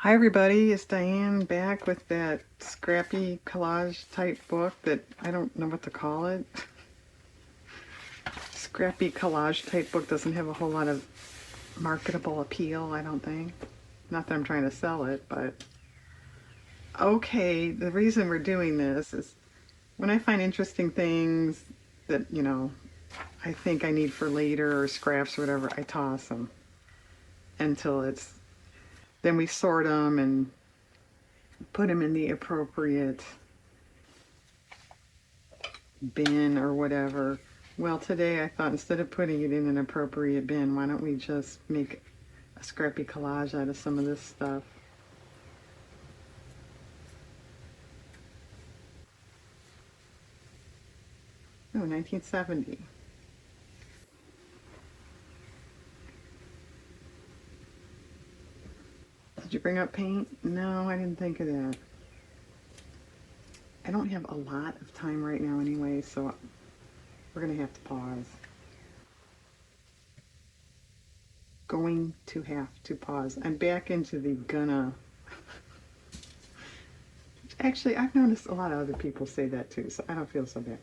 Hi everybody, it's Diane back with that Scrappy collage type book that I don't know what to call it. Scrappy collage type book doesn't have a whole lot of marketable appeal, I don't think. Not that I'm trying to sell it, but okay, the reason we're doing this is when I find interesting things that, I think I need for later or scraps or whatever, I toss them until then we sort them and put them in the appropriate bin or whatever. Well, today I thought instead of putting it in an appropriate bin, why don't we just make a scrappy collage out of some of this stuff? Oh, 1970. Did you bring up paint? No, I didn't think of that. I don't have a lot of time right now anyway, so we're going to have to pause. Going to have to pause. I'm back into the gonna. Actually, I've noticed a lot of other people say that too, so I don't feel so bad.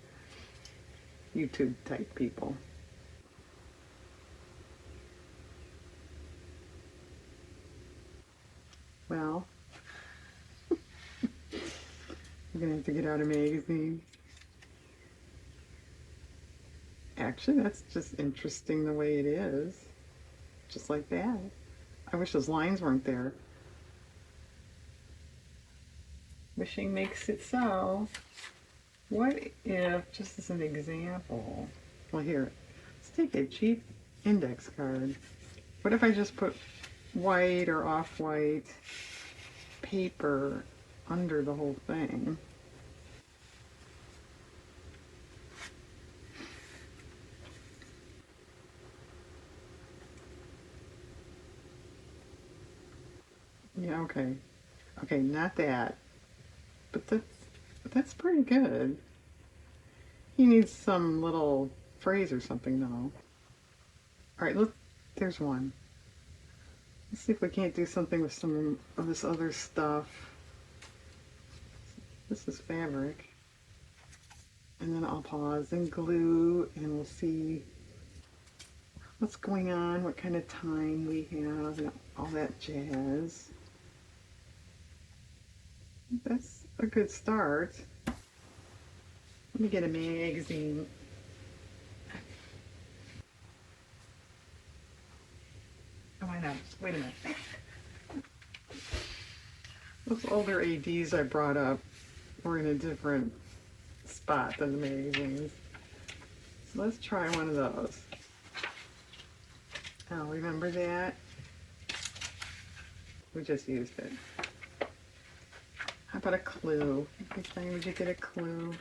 YouTube type people. Well, we're going to have to get out a magazine. Actually, that's just interesting the way it is. Just like that. I wish those lines weren't there. Wishing makes it so. What if, just as an example, well here, let's take a cheap index card. What if I just put white or off-white paper under the whole thing? Yeah, okay. Okay, not that. But that's pretty good. He needs some little phrase or something though. Alright, look, there's one. Let's see if we can't do something with some of this other stuff. This is fabric. And then I'll pause and glue and we'll see what's going on, what kind of time we have, and all that jazz. That's a good start. Let me get a magazine. Oh, I know. Wait a minute. Those older ADs I brought up were in a different spot than the magazines. So let's try one of those. Oh, remember that? We just used it. How about a clue? Would you get a clue?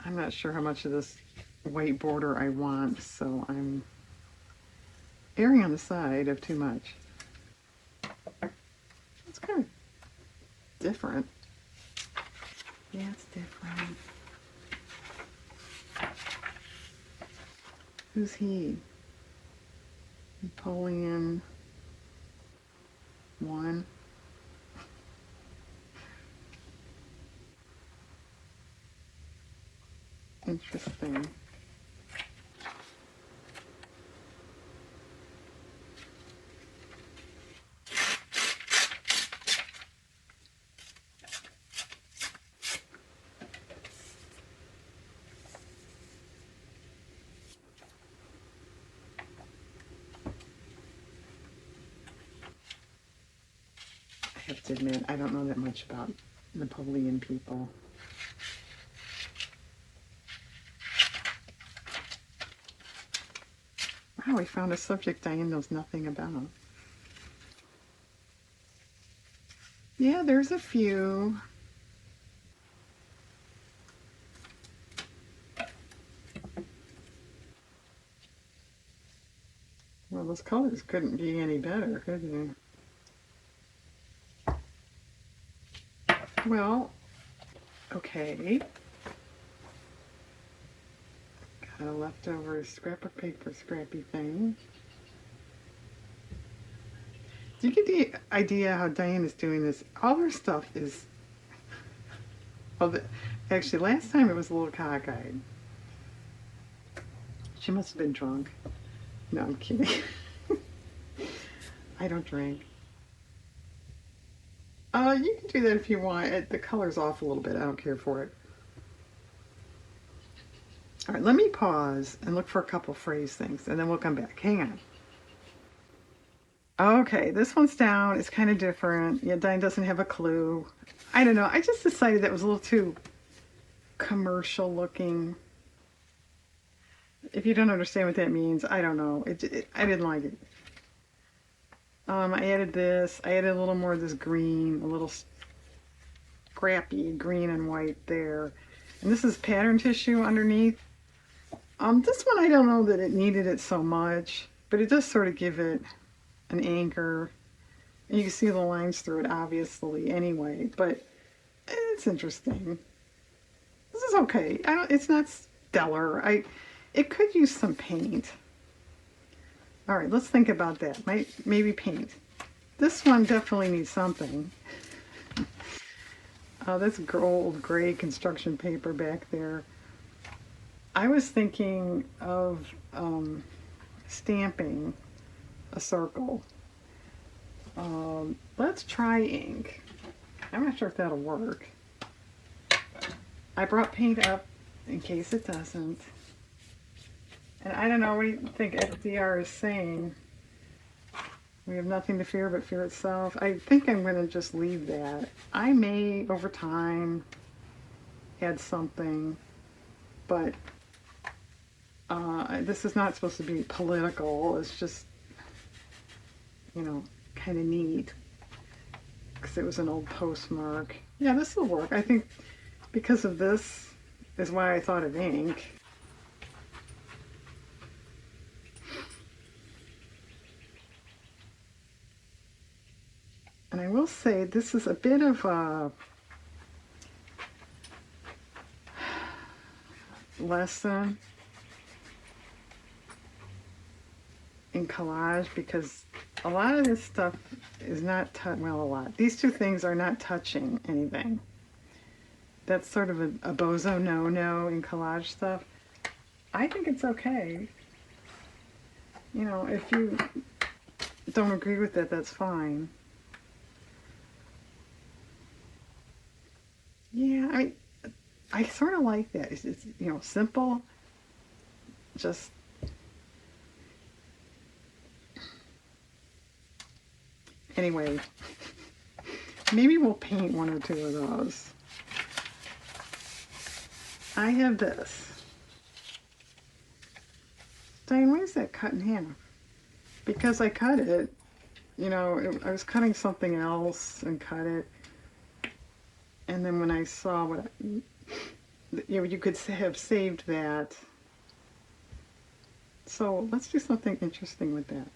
I'm not sure how much of this white border I want, so I'm erring on the side of too much. It's kind of different. Yeah, it's different. Who's he? Napoleon 1. Interesting. I have to admit, I don't know that much about Napoleon people. Wow, we found a subject Diane knows nothing about. Yeah, there's a few. Well, those colors couldn't be any better, could they? Well, okay. a leftover scrap of paper scrappy thing. Do you get the idea how Diane is doing this? All her stuff is... Oh, actually, last time it was a little cockeyed. She must have been drunk. No, I'm kidding. I don't drink. You can do that if you want. The color's off a little bit. I don't care for it. All right, let me pause and look for a couple phrase things, and then we'll come back. Hang on. Okay, this one's down. It's kind of different. Yeah, Diane doesn't have a clue. I don't know. I just decided that was a little too commercial looking. If you don't understand what that means, I don't know. I didn't like it. I added this. I added a little more of this green, a little scrappy green and white there. And this is pattern tissue underneath. This one I don't know that it needed it so much, but it does sort of give it an anchor. And you can see the lines through it obviously anyway, but it's interesting. This is okay. It's not stellar. It could use some paint. All right, let's think about that. Maybe paint. This one definitely needs something. That's old gray construction paper back there. I was thinking of stamping a circle. Let's try ink. I'm not sure if that'll work. I brought paint up in case it doesn't. And I don't know, what do you think FDR is saying? We have nothing to fear but fear itself. I think I'm going to just leave that. I may, over time, add something, but this is not supposed to be political. It's just, kind of neat, because it was an old postmark. Yeah, this will work. I think because of this is why I thought of ink. And I will say this is a bit of a lesson in collage, because a lot of this stuff is not, well, a lot. These two things are not touching anything. That's sort of a bozo no-no in collage stuff. I think it's okay. If you don't agree with it, that's fine. Yeah, I sort of like that. It's simple. Just anyway, maybe we'll paint one or two of those. I have this. Diane, why is that cut in half? Because I cut it. I was cutting something else and cut it. And then when I saw what you could have saved that. So let's do something interesting with that.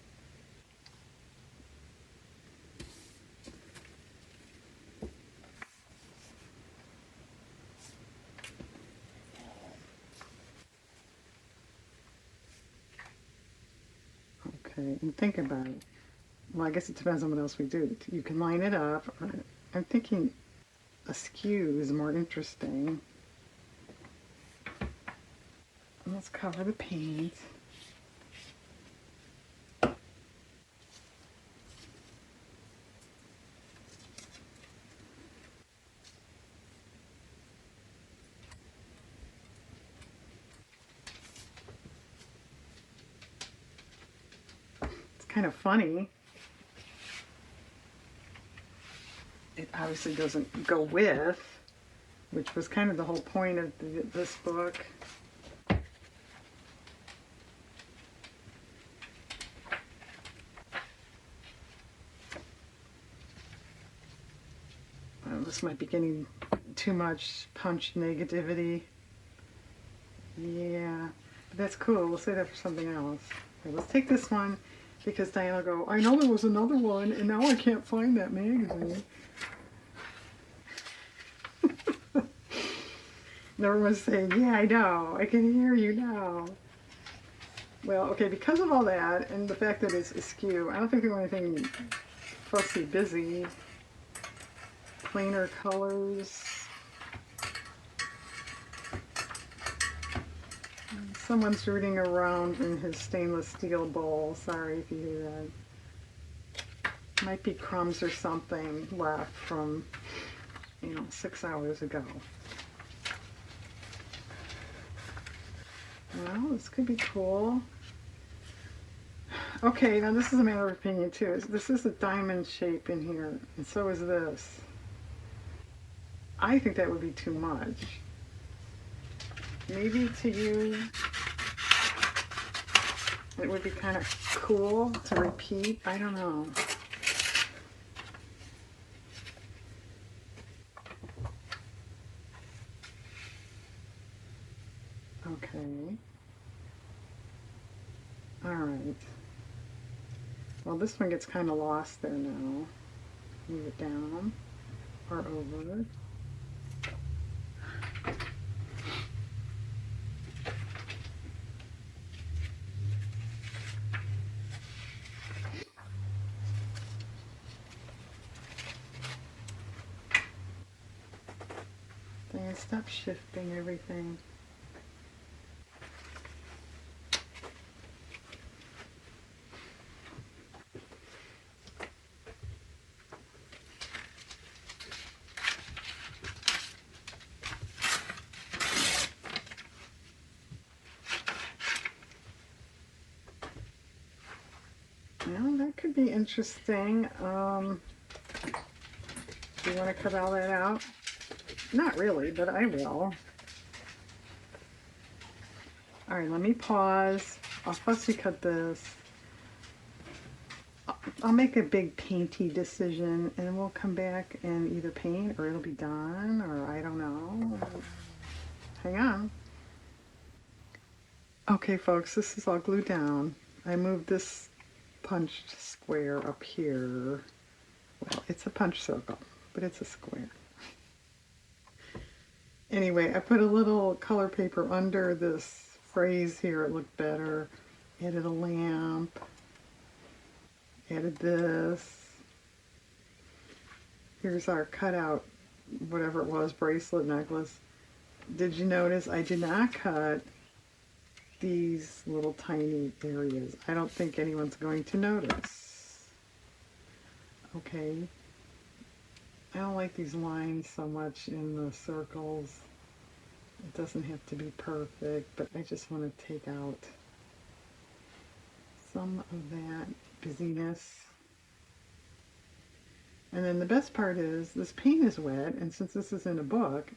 Okay, and think about it. Well, I guess it depends on what else we do. You can line it up. I'm thinking askew is more interesting. Let's cover the paint. It's kind of funny. It obviously doesn't go with, which was kind of the whole point of this book. This might be getting too much punch negativity. Yeah, but that's cool. We'll say that for something else. Okay, let's take this one, because Diane will go, I know there was another one, and now I can't find that magazine. Everyone's saying, yeah, I know. I can hear you now. Well, okay, because of all that and the fact that it's askew, I don't think we want anything fussy busy. Plainer colors. Someone's rooting around in his stainless steel bowl. Sorry if you hear that. Might be crumbs or something left from, 6 hours ago. Well, this could be cool. Okay, now this is a matter of opinion too. This is a diamond shape in here, and so is this. I think that would be too much. Maybe to you, it would be kind of cool to repeat. I don't know. Okay. All right. Well, this one gets kind of lost there now. Move it down or over. Then stop shifting everything. Well, that could be interesting. Do you want to cut all that out? Not really, but I will. All right, let me pause. I'll fussy cut this. I'll make a big painty decision and we'll come back and either paint or it'll be done or I don't know. Hang on. Okay, folks, this is all glued down. I moved this punched square up here. Well, it's a punch circle, but it's a square. Anyway, I put a little color paper under this phrase here. It looked better. Added a lamp. Added this. Here's our cutout, whatever it was, bracelet, necklace. Did you notice I did not cut these little tiny areas? I don't think anyone's going to notice. Okay. I don't like these lines so much in the circles. It doesn't have to be perfect, but I just want to take out some of that busyness. And then the best part is this paint is wet, and since this is in a book,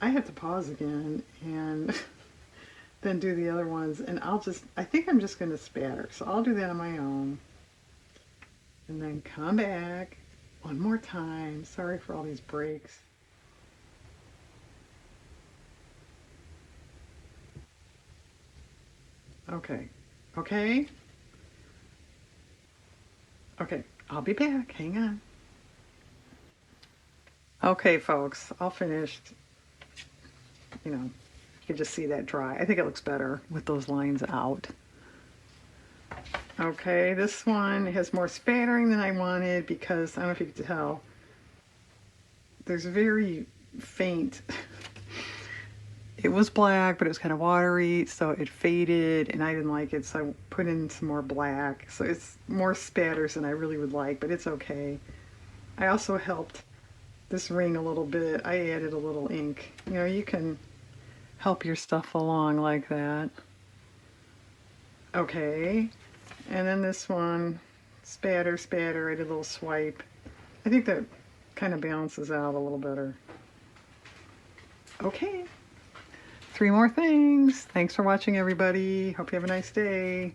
I have to pause again and then do the other ones. And I think I'm just going to spatter. So I'll do that on my own. And then come back one more time. Sorry for all these breaks. Okay. Okay. Okay. I'll be back. Hang on. Okay, folks. All finished. You can just see that dry. I think it looks better with those lines out. Okay, this one has more spattering than I wanted because, I don't know if you can tell, there's very faint. It was black, but it was kind of watery, so it faded, and I didn't like it, so I put in some more black. So it's more spatters than I really would like, but it's okay. I also helped this ring a little bit. I added a little ink. You can help your stuff along like that. Okay, and then this one, spatter, spatter, I did a little swipe. I think that kind of balances out a little better. Okay, 3 more things. Thanks for watching, everybody. Hope you have a nice day.